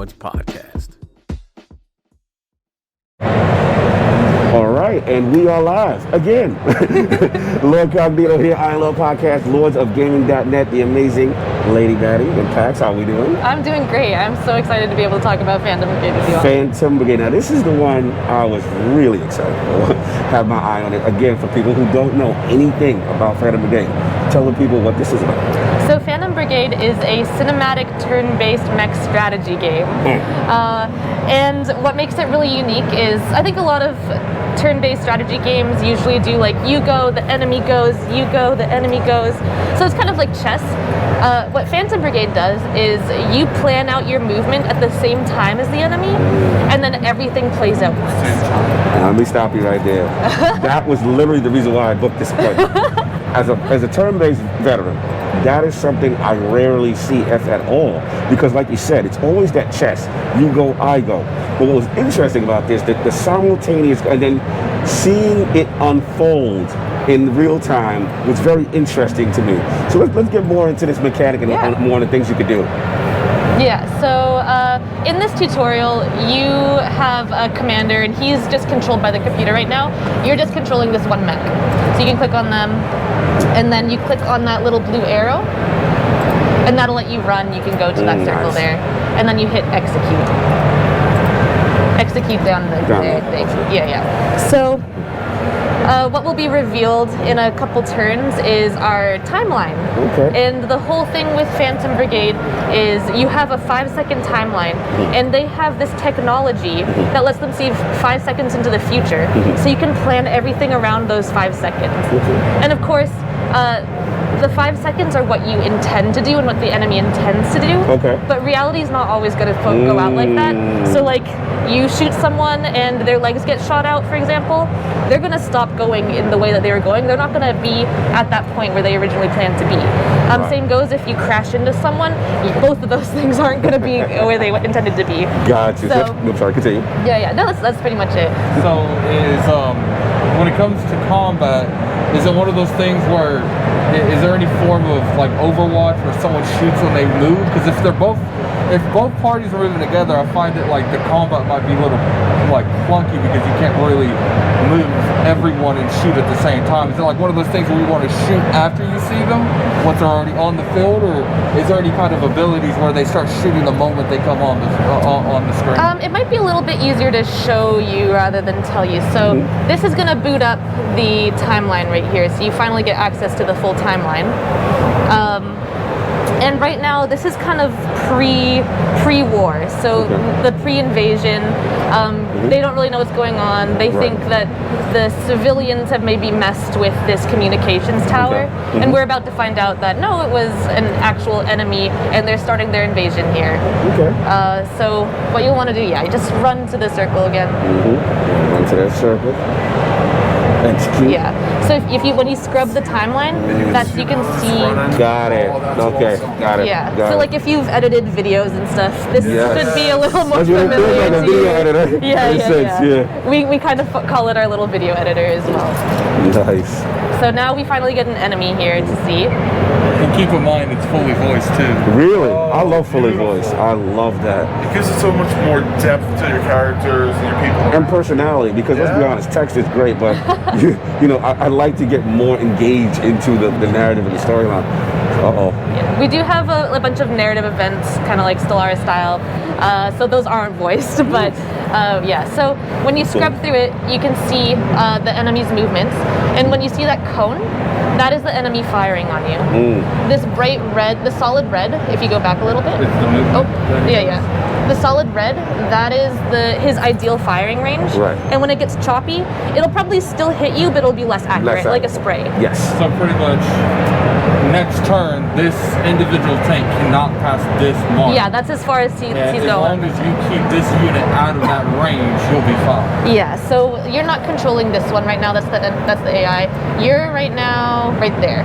Once podcast. All right, and we are live again. Lord Cognito here, I Love Podcast, lordsofgaming.net, the amazing Lady Batty and Pax. How we doing? I'm doing great. I'm so excited to be able to talk about Phantom Brigade with you. Phantom Brigade. Now, this is the one I was really excited for. Have my eye on it. Again, for people who don't know anything about Phantom Brigade, tell the people what this is about. So Phantom Brigade is a cinematic turn-based mech strategy game. And what makes it really unique is, I think a lot of turn-based strategy games usually do like you go, the enemy goes, you go, the enemy goes. So it's kind of like chess. What Phantom Brigade does is you plan out your movement at the same time as the enemy, and then everything plays out once. Let me stop you right there. That was literally the reason why I booked this appointment. As a turn-based veteran, that is something I rarely see if at all, because like you said, it's always that chess. You go, I go. But what was interesting about this, that the simultaneous, and then seeing it unfold in real time was very interesting to me. So let's get more into this mechanic and more of the things you could do. Yeah, so in this tutorial, you have a commander, and he's just controlled by the computer right now. You're just controlling this one mech. So you can click on them, and then you click on that little blue arrow, and that'll let you run. You can go to that circle there, and then you hit execute. Execute down the thing. Yeah. So what will be revealed in a couple turns is our timeline. Okay. And the whole thing with Phantom Brigade is you have a 5-second timeline, and they have this technology that lets them see 5 seconds into the future. So you can plan everything around those 5 seconds. And of course, the 5 seconds are what you intend to do and what the enemy intends to do. Okay. But reality is not always going to go out like that. So like, you shoot someone and their legs get shot out, for example, they're going to stop going in the way that they were going. They're not going to be at that point where they originally planned to be. Right. Same goes if you crash into someone, both of those things aren't going to be where they intended to be. Gotcha. So, I'm sorry, continue. Yeah. No, that's pretty much it. So when it comes to combat, is it one of those things where, is there any form of like Overwatch where someone shoots when they move? Because if both parties are moving together, I find it like the combat might be a little like clunky because you can't really move everyone and shoot at the same time. Is it like one of those things where you want to shoot after you see them once they're already on the field, or is there any kind of abilities where they start shooting the moment they come on the screen? It might be a little bit easier to show you rather than tell you. So this is going to boot up the timeline right here, so you finally get access to the full timeline. And right now, this is kind of pre-war, so the pre-invasion. They don't really know what's going on. They think that the civilians have maybe messed with this communications tower, and we're about to find out that no, it was an actual enemy, and they're starting their invasion here. Okay. So what you'll want to do, you just run to the circle again. Run to that circle. Execute. Yeah. So when you scrub the timeline, you can see. Got it. Okay. Got it. Yeah. Got so like if you've edited videos and stuff, this should be a little more familiar like a to video you. editor. Yeah. We kind of call it our little video editor as well. Nice. So now we finally get an enemy here to see. And keep in mind, it's fully voiced too. Really? I love fully voiced. I love that. It gives it so much more depth to your characters and your people. And personality, because let's be honest, text is great, but I like to get more engaged into the narrative and the storyline. Yeah. We do have a bunch of narrative events, kind of like Stellaris style, so those aren't voiced, but so when you scrub through it, you can see the enemy's movements, and when you see that cone, that is the enemy firing on you. This bright red, the solid red, if you go back a little bit. The solid red, that is his ideal firing range. Right. And when it gets choppy, it'll probably still hit you, but it'll be less accurate, like a spray. Yes. So pretty much, next turn, this individual tank cannot pass this mark. Yeah, that's as far as he's going. As long as you keep this unit out of that range, you'll be fine. Yeah, so you're not controlling this one right now. That's the AI. You're right now right there.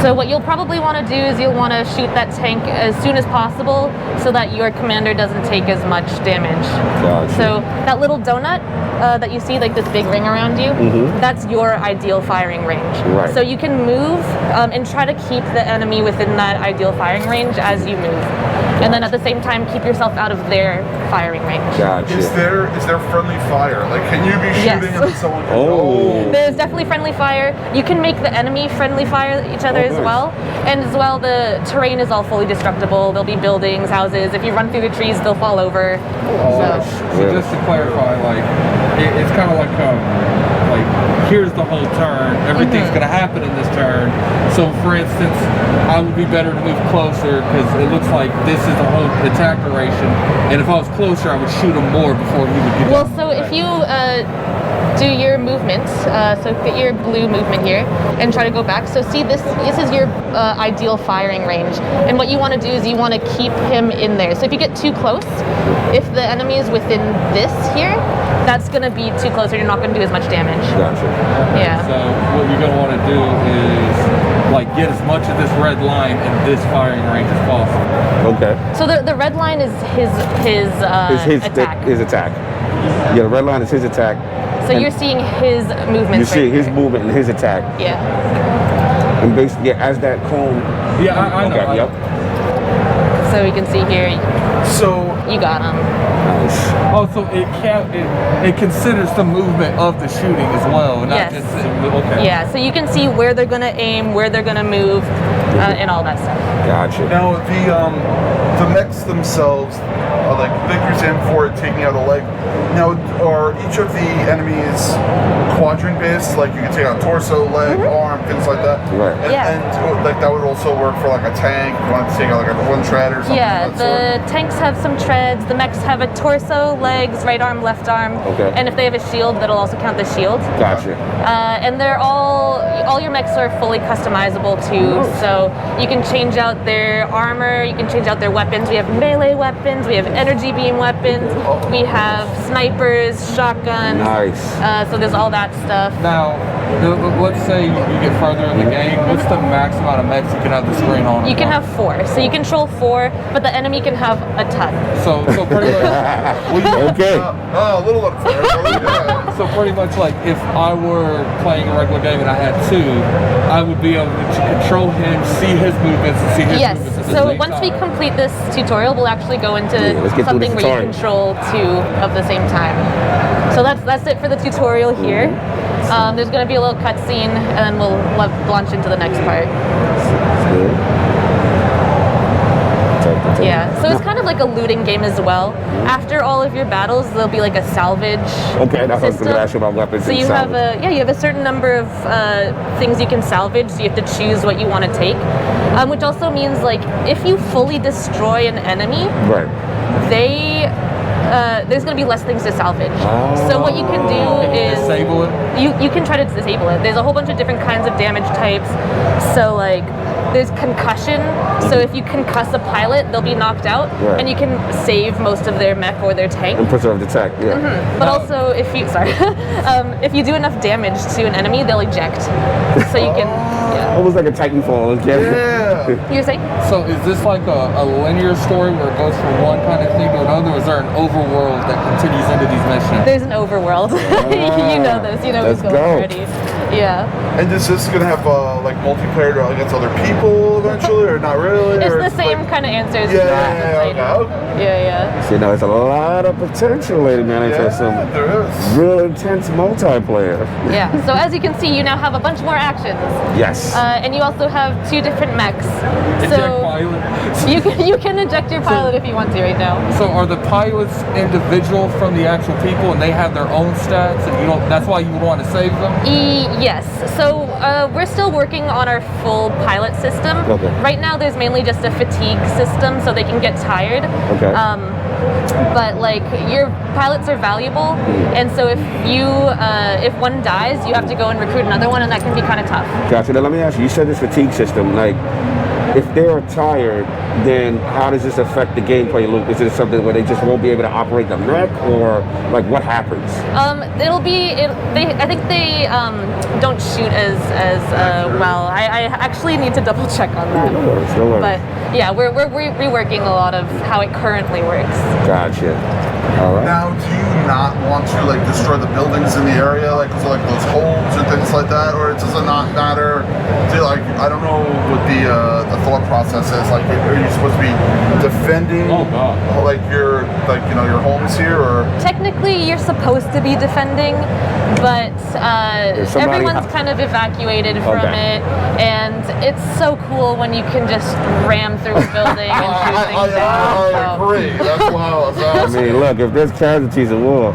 So what you'll probably want to do is you'll want to shoot that tank as soon as possible so that your commander doesn't take as much damage. Gotcha. So that little donut that you see, like this big ring around you, that's your ideal firing range. Right. So you can move and try to keep the enemy within that ideal firing range as you move. And then at the same time, keep yourself out of their firing range. Gotcha. Is there friendly fire? Like, can you be Yes. shooting and someone can Oh. There's definitely friendly fire. You can make the enemy friendly fire each other Oh, as nice. well. And as well, the terrain is all fully destructible. There'll be buildings, houses. If you run through the trees, they'll fall over. So just to clarify, like it's kind of like here's the whole turn. Everything's gonna happen in this turn. So for instance, I would be better to move closer because it looks like this is the whole attack duration. And if I was closer, I would shoot him more before he would get. Well, down so the if back. you do your movement, so get your blue movement here and try to go back. So see, this is your ideal firing range. And what you want to do is you want to keep him in there. So if you get too close, if the enemy is within this here, that's going to be too close and you're not going to do as much damage. Gotcha. Yeah. So what you're gonna want to do is get as much of this red line in this firing range as possible. Okay. So the red line is his attack. His attack. Yeah, the red line is his attack. So and you're seeing his movement. You see his here. movement and his attack. Yeah. And basically, as that cone. Yeah, I know. Okay, yep. So you can see here, So you got him. Nice. Oh, so it considers the movement of the shooting as well, not Yes. just okay. Yeah, so you can see where they're gonna aim, where they're gonna move, and all that stuff. Gotcha. now the mechs themselves, like Victor's in for it, taking out a leg. Now, are each of the enemies quadrant based? Like you can take out torso, leg, arm, things like that. Right. And, Yeah. and like that would also work for like a tank. You want to take out like a one tread or something. Yeah, of that the tanks have some treads, the mechs have a torso, legs, right arm, left arm. Okay. And if they have a shield, that'll also count the shield. Gotcha. And they're all your mechs are fully customizable too. So you can change out their armor, you can change out their weapons. We have melee weapons, we have energy beam weapons, we have snipers, shotguns. Nice. So there's all that stuff. Now, let's say you get further in the game. What's the max amount of mechs you can have the screen on? You can have 4. So you control 4, but the enemy can have a ton. So pretty much. Okay. a little unfair. Yeah. So pretty much like if I were playing a regular game and I had 2, I would be able to control him, see his movements, and see his Yes. movements. At the So same once we time. complete this tutorial, we'll actually go into Yeah, let's get through something this where you tutorial. control 2 of the same time. So that's it for the tutorial here. There's going to be a little cutscene, and then we'll launch into the next part. That's good. Yeah. So it's kind of like a looting game as well. After all of your battles, there'll be like a salvage. Okay, that's what I was system. going to ask you about weapons. So and you have salvage. you have a certain number of things you can salvage. So you have to choose what you want to take, which also means like if you fully destroy an enemy, Right. there's going to be less things to salvage. So what you can do is disable it. you can try to disable it. There's a whole bunch of different kinds of damage types. So like there's concussion. So if you concuss a pilot, they'll be knocked out, Right. and you can save most of their mech or their tank. And preserve the tech, yeah. But also, if you if you do enough damage to an enemy, they'll eject. So you can, yeah. Almost like a Titanfall. Yeah. You're saying? So is this like a linear story where it goes from one kind of thing to another, or is there an overworld that continues into these missions? There's an overworld. You know this. You know Let's what's going go. already. Yeah. And is this gonna have like multiplayer against other people eventually, or not really? It's or the same like- kind of answers. Yeah, as yeah, the okay. title. Yeah. So, there's a lot of potential, lady man, for some there is. real intense multiplayer. Yeah. So as you can see, you now have a bunch more actions, Yes. and you also have 2 different mechs. Eject So pilot. you can eject your pilot if you want to right now. So are the pilots individual from the actual people, and they have their own stats, and you don't? That's why you would want to save them. Yes. So we're still working on our full pilot system. Okay. Right now, there's mainly just a fatigue system, so they can get tired. Okay. But like your pilots are valuable, and so if one dies, you have to go and recruit another one, and that can be kind of tough. Gotcha. Now let me ask you, you said this fatigue system, like, if they're tired, then how does this affect the gameplay loop? Is it something where they just won't be able to operate the mech, or like what happens? I think they don't shoot as well. I actually need to double check on that. No worries, no worries. But yeah, we're reworking a lot of how it currently works. Gotcha. All right. Now, do you not want to like destroy the buildings in the area, like so, like those holes or things things like that, or does it not matter? Like, I don't know what the thought process is. Like, are you supposed to be defending? Oh God. Like your homes here, or Technically, you're supposed to be defending, but everyone's kind of evacuated from it, and it's so cool when you can just ram through a building and shoot things down. I agree. That's why I was asking. I mean, look, if there's casualties of war,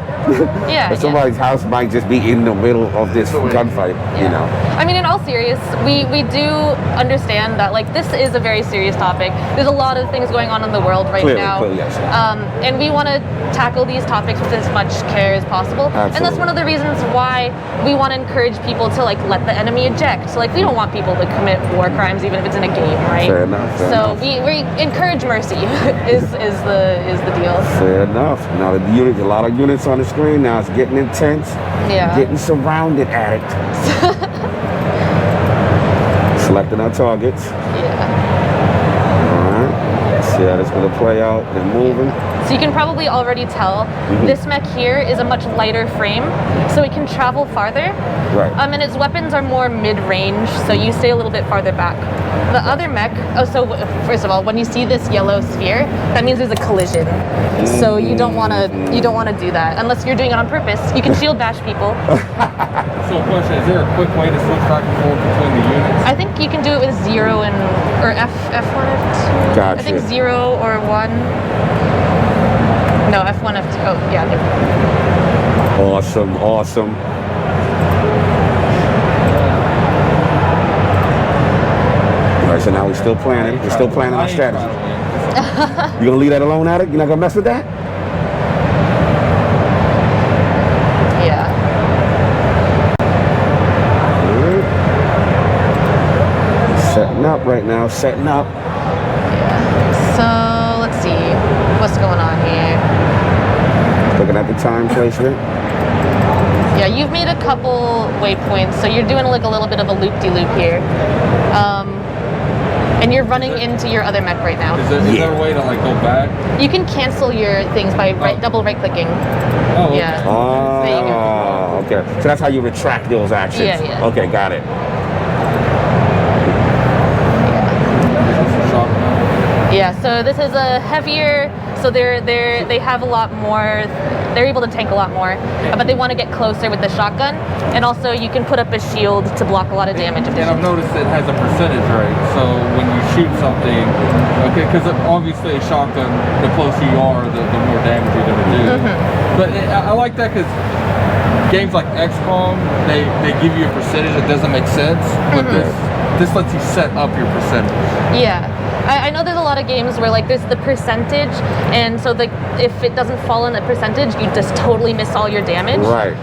Yeah, if somebody's house might just be in the middle of this gunfight, you know. I mean, in all seriousness, we do understand that, like, this is a very serious topic. There's a lot of things going on in the world right now. Clearly, yes. And we want to tackle these topics with as much care as possible. Absolutely. And that's one of the reasons why we want to encourage people to, like, let the enemy eject. So, like, we don't want people to commit war crimes even if it's in a game, right? Fair enough. So we encourage mercy is the deal. Fair enough. Now the unit, a lot of units on the screen now. It's getting intense. Yeah. Getting surrounded, addict. Selecting our targets. Yeah. All right. Let's see how this is going to play out. They're moving. So you can probably already tell this mech here is a much lighter frame, so it can travel farther. Right. And its weapons are more mid-range, so you stay a little bit farther back. The other mech, first of all, when you see this yellow sphere, that means there's a collision. So you don't want to do that unless you're doing it on purpose. You can shield bash people. So, question: is there a quick way to switch back and forth between the units? I think you can do it with 0 or F1, F2. Gotcha. I think 0 or 1. No, F1, F2. Oh, yeah. Awesome. Awesome. All right, so now we're still planning. We're still planning our strategy. You gonna leave that alone, addict? You're not gonna mess with that? Yeah. Setting up right now. Setting up. So let's see what's going on here. Looking at the time placement. Yeah, you've made a couple waypoints, so you're doing like a little bit of a loop-de-loop here. And you're running into your other mech right now. Is there a way to like go back? You can cancel your things by double right-clicking. Oh, okay. Yeah. Oh, There you go. okay. So that's how you retract those actions. Yeah, yeah. Okay, got it. Yeah, so this is a heavier, so they have a lot more, they're able to tank a lot more, but they want to get closer with the shotgun, and also you can put up a shield to block a lot of damage. And I've noticed it has a percentage rate, so when you shoot something, okay, because obviously a shotgun, the closer you are, the more damage you're going to do. But I like that because games like Xcom, they give you a percentage that doesn't make sense, but this lets you set up your percentage. Yeah. I know there's a lot of games where like there's the percentage, and so if it doesn't fall in the percentage, you just totally miss all your damage. Right.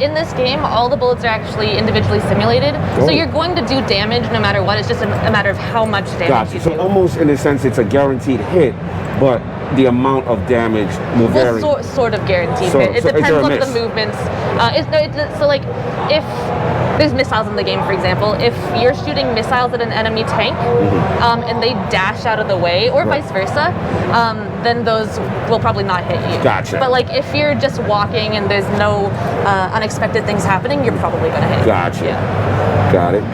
In this game, all the bullets are actually individually simulated, so you're going to do damage no matter what. It's just a matter of how much damage you do. So almost in a sense, it's a guaranteed hit, but the amount of damage will vary. Well, sort of guaranteed. So- It so is depends there a on miss? the movements. So like if there's missiles in the game, for example, if you're shooting missiles at an enemy tank and they dash out of the way, or vice versa, then those will probably not hit you. Gotcha. But like if you're just walking and there's no unexpected things happening, you're probably going to hit. Gotcha. Yeah. Got it.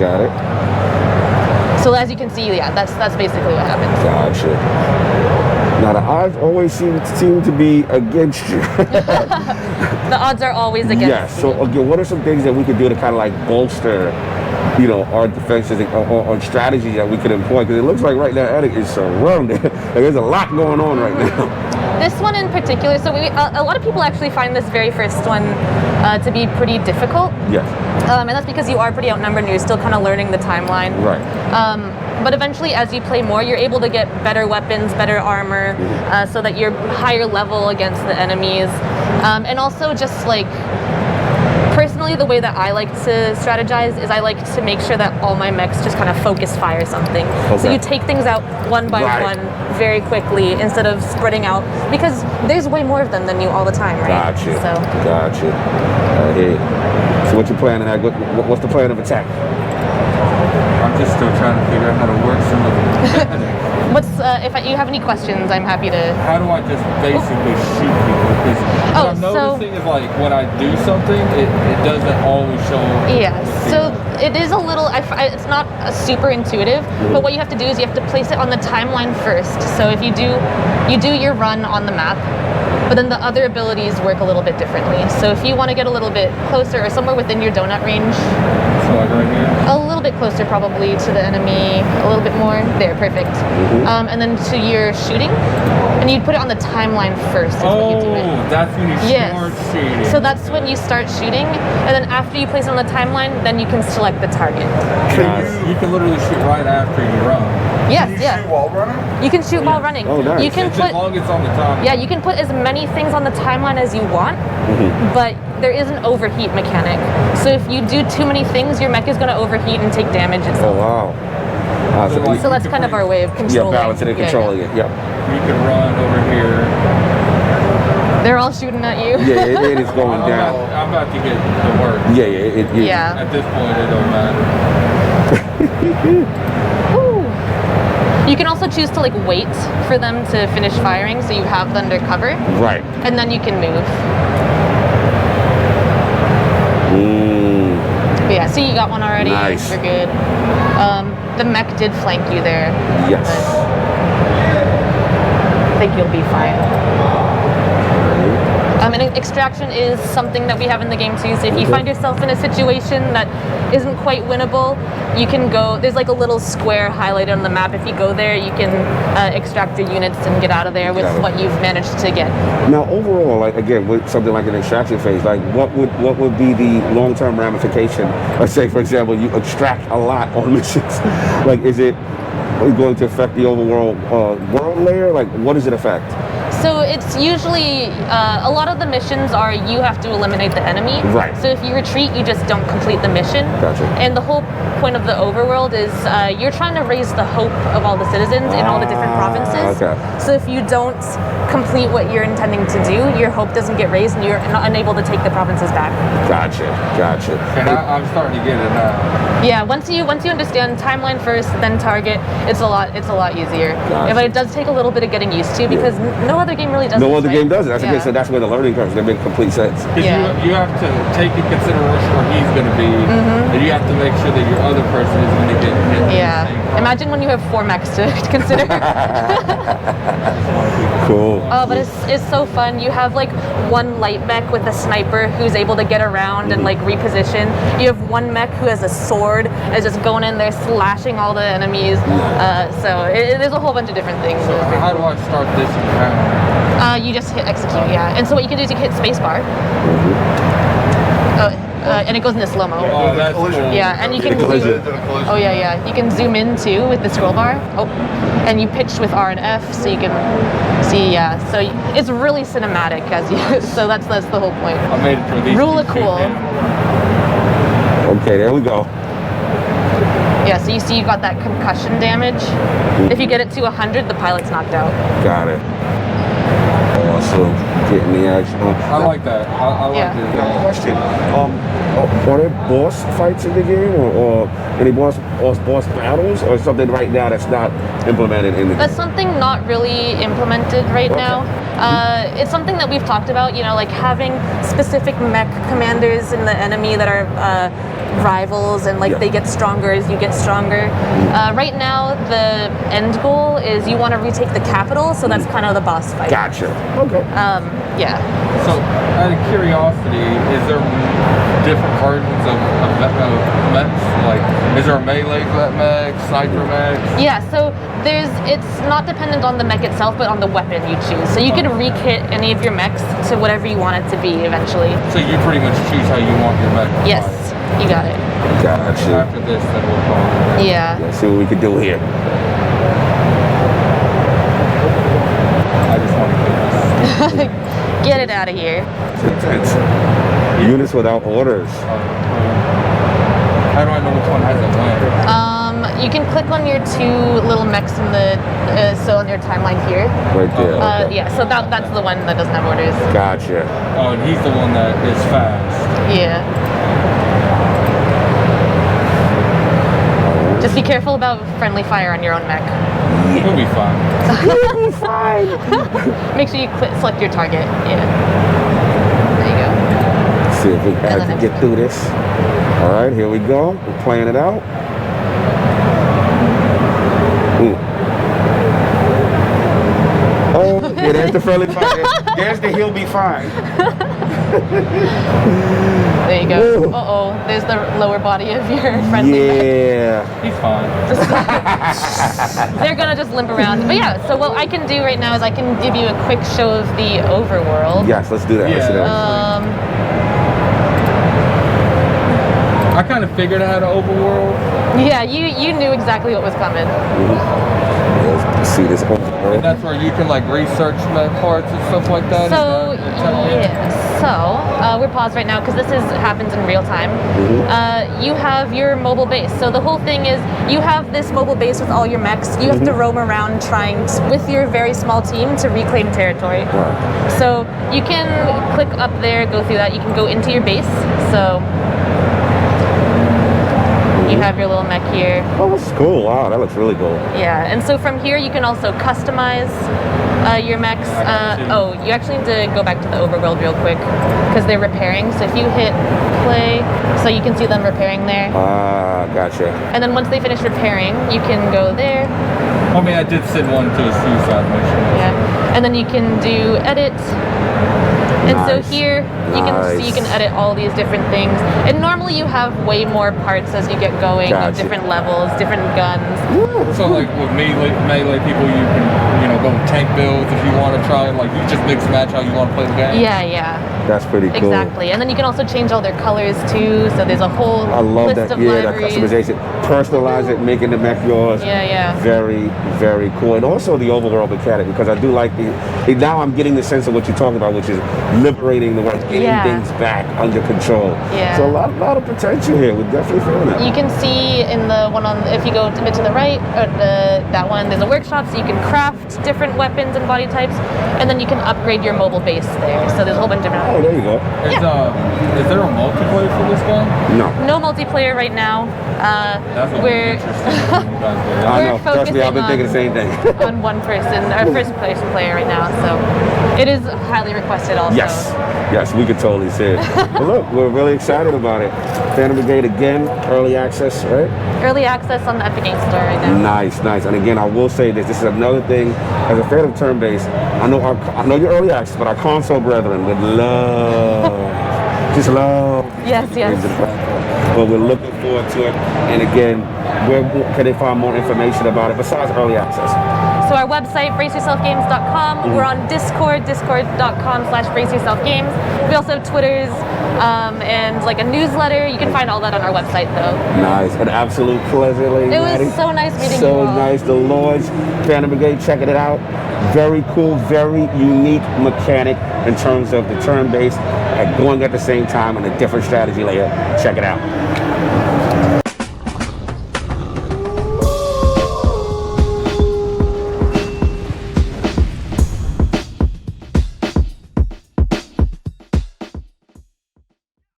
So as you can see, yeah, that's basically what happens. Gotcha. Now the odds always seem to be against you. The odds are always against Yes. you. So again, what are some things that we could do to kind of like bolster, our defenses or strategies that we could employ? Because it looks like right now, Attic is surrounded. Like, there's a lot going on right now. This one in particular, so a lot of people actually find this very first one to be pretty difficult. Yes. And that's because you are pretty outnumbered and you're still kind of learning the timeline. Right. But eventually, as you play more, you're able to get better weapons, better armor, so that you're higher level against the enemies. And also just like, personally, the way that I like to strategize is I like to make sure that all my mechs just kind of focus fire something. Okay. So you take things out one by one very quickly instead of spreading out, because there's way more of them than you all the time, right? Gotcha. So. Gotcha. I hear you. So what you planning? What's the plan of attack? I'm just still trying to figure out how to work some of it. If you have any questions, I'm happy to. How do I just basically shoot people? Because what I'm noticing is like when I do something, it doesn't always show. Yeah. So It is a little. It's not super intuitive, but what you have to do is you have to place it on the timeline first. So if you do your run on the map, but then the other abilities work a little bit differently. So if you want to get a little bit closer or somewhere within your donut range, So like right here. a little bit closer probably to the enemy, a little bit more. There, perfect. And then to your shooting, and you'd put it on the timeline first. Is what you do it. That's when you start shooting. So that's when you start shooting, and then after you place it on the timeline, then you can select the target. You can literally shoot right after you run. Yes, Can you yeah. shoot while running? You can shoot while running. Oh, nice. You can As put long as it's on the time. yeah, you can put as many things on the timeline as you want, but there is an overheat mechanic. So if you do too many things, your mech is going to overheat and take damage Oh itself. wow. So, like, So that's kind of our way of yeah, controlling. balancing and controlling it. Yeah. You can run over here. They're all shooting at you. Yeah, it is going down. I'm about to get the work. Yeah. Yeah. At this point, it don't matter. Ooh. You can also choose to like wait for them to finish firing, so you have them under cover, Right. and then you can move. But yeah, so you got one already. Nice. You're good. The mech did flank you there. Yes. I think you'll be fine. And extraction is something that we have in the game too. So if you find yourself in a situation that isn't quite winnable, you can go. There's like a little square highlighted on the map. If you go there, you can extract your units and get out of there with what you've managed to get. Now, overall, like again, with something like an extraction phase, like what would be the long-term ramification? Let's say, for example, you extract a lot on missions. Like, is it going to affect the overall world layer? Like, what does it affect? So it's usually, a lot of the missions are you have to eliminate the enemy. Right. So if you retreat, you just don't complete the mission. Gotcha. And the whole point of the overworld is you're trying to raise the hope of all the citizens in all the different provinces. Okay. So if you don't complete what you're intending to do, your hope doesn't get raised and you're not unable to take the provinces back. Gotcha. And I'm starting to get it now. Yeah, once you understand timeline first, then target, it's a lot easier. Gotcha. Yeah, but it does take a little bit of getting used to because no other game really does No this, other right? game does it. That's Yeah. okay. So that's where the learning comes. That makes complete sense. Because Yeah. you have to take in consideration where he's going to be, and you have to make sure that your other person is going to get hit. Yeah. Imagine when you have 4 mechs to consider. Cool. Oh, but it's so fun. You have like one light mech with a sniper who's able to get around and like reposition. You have one mech who has a sword and is just going in there slashing all the enemies. So there's a whole bunch of different things. So how do I start this encounter? You just hit execute, yeah. And so what you can do is you can hit spacebar. And it goes into slow-mo. Oh, that's cool. Yeah, and you can Collision. oh yeah, you can zoom in too with the scroll bar. Oh, and you pitch with R and F, so you can see. Yeah, so it's really cinematic as you. So that's the whole point. I made it for these. Rule of cool. Okay, there we go. Yeah, so you see you got that concussion damage. If you get it to 100, the pilot's knocked out. Got it. Awesome. Getting the action on. I like that. I like Yeah. this. Now, question. Are there boss fights in the game, or any boss battles, or something right now that's not implemented in the game? That's something not really implemented right now. It's something that we've talked about, like having specific mech commanders in the enemy that are rivals and Yeah. they get stronger as you get stronger. Right now, the end goal is you want to retake the capital, so that's kind of the boss fight. Gotcha. Okay. Yeah. So, out of curiosity, is there different versions of mechs? Like, is there a melee mech, sniper mech? Yeah, so it's not dependent on the mech itself, but on the weapon you choose. So you can re-kit any of your mechs to whatever you want it to be eventually. So you pretty much choose how you want your mech to Yes, fight. you got it. Gotcha. After this, then we'll call it. Yeah. Let's see what we can do here. I just want to get this. Get it out of here. It's intense. Units without orders. How do I know which one has a win? You can click on your 2 little mechs in the so on your timeline here. Right there. Okay. Yeah, so that's the one that doesn't have orders. Gotcha. Oh, and he's the one that is fast. Yeah. Just be careful about friendly fire on your own mech. He'll be fine. Make sure you select your target. Yeah. There you go. Let's see if we And the can next get one. through this. All right, here we go. We're playing it out. Ooh. Oh, yeah, there's the friendly fire. There's the he'll be fine. There you go. Ooh. Uh-oh, there's the lower body of your friendly mech. Yeah. He's fine. They're gonna just limp around. But yeah, so what I can do right now is I can give you a quick show of the overworld. Yes, let's do that. Let's do that. I kind of figured I had an overworld. Yeah, you knew exactly what was coming. Let's see this overworld. And that's where you can like research med parts and stuff like that. So we're paused right now because this happens in real time. You have your mobile base. So the whole thing is you have this mobile base with all your mechs. You have to roam around trying with your very small team to reclaim territory. Right. So you can click up there, go through that. You can go into your base. So you have your little mech here. Oh, that's cool. Wow, that looks really cool. Yeah, and so from here you can also customize your mechs. Oh, you actually need to go back to the overworld real quick because they're repairing. So if you hit play, so you can see them repairing there. Ah, gotcha. And then once they finish repairing, you can go there. I mean, I did send one to a suicide mission. Yeah, and then you can do edit. And Nice. so here you can see you can edit all these different things. And normally you have way more parts as you get going, of Gotcha. different levels, different guns. So like with melee people, you can go with tank builds if you want to try. Like you just mix match how you want to play the game. Yeah. That's pretty cool. Exactly. And then you can also change all their colors too. So there's a whole I love list that. of Yeah, that libraries. customization. Personalize it, making the mech yours. Yeah. Very, very cool. And also the overworld mechanic, because I do like now I'm getting the sense of what you're talking about, which is liberating the world, getting Yeah. things back under control. Yeah. So a lot of potential here. We're definitely feeling it. You can see in the one if you go a bit to the right, that one, there's a workshop, so you can craft different weapons and body types, and then you can upgrade your mobile base there. So there's a whole bunch of different. Oh, there you go. Is there a multiplayer for this game? No. No multiplayer right now. That's what We're interesting. I We're know. Trust me, I've been focusing thinking the same thing. on one person, our first place player right now. So it is highly requested also. Yes, we could totally see it. But look, we're really excited about it. Phantom Brigade again, early access, right? Early access on the Epic Games Store right now. Nice. And again, I will say this is another thing. As a fan of turn-based, I know you're early access, but our console brethren would just love. Yes. But we're looking forward to it. And again, where can they find more information about it besides early access? So our website, braceyourselfgames.com. We're on Discord, discord.com/braceyourselfgames. We also have Twitters and like a newsletter. You can find all that on our website though. Nice. An absolute pleasure, Lady It Maddie. was so nice meeting you So all. nice. The Lords, Phantom Brigade, checking it out. Very cool, very unique mechanic in terms of the turn-based and going at the same time on a different strategy layer. Check it out.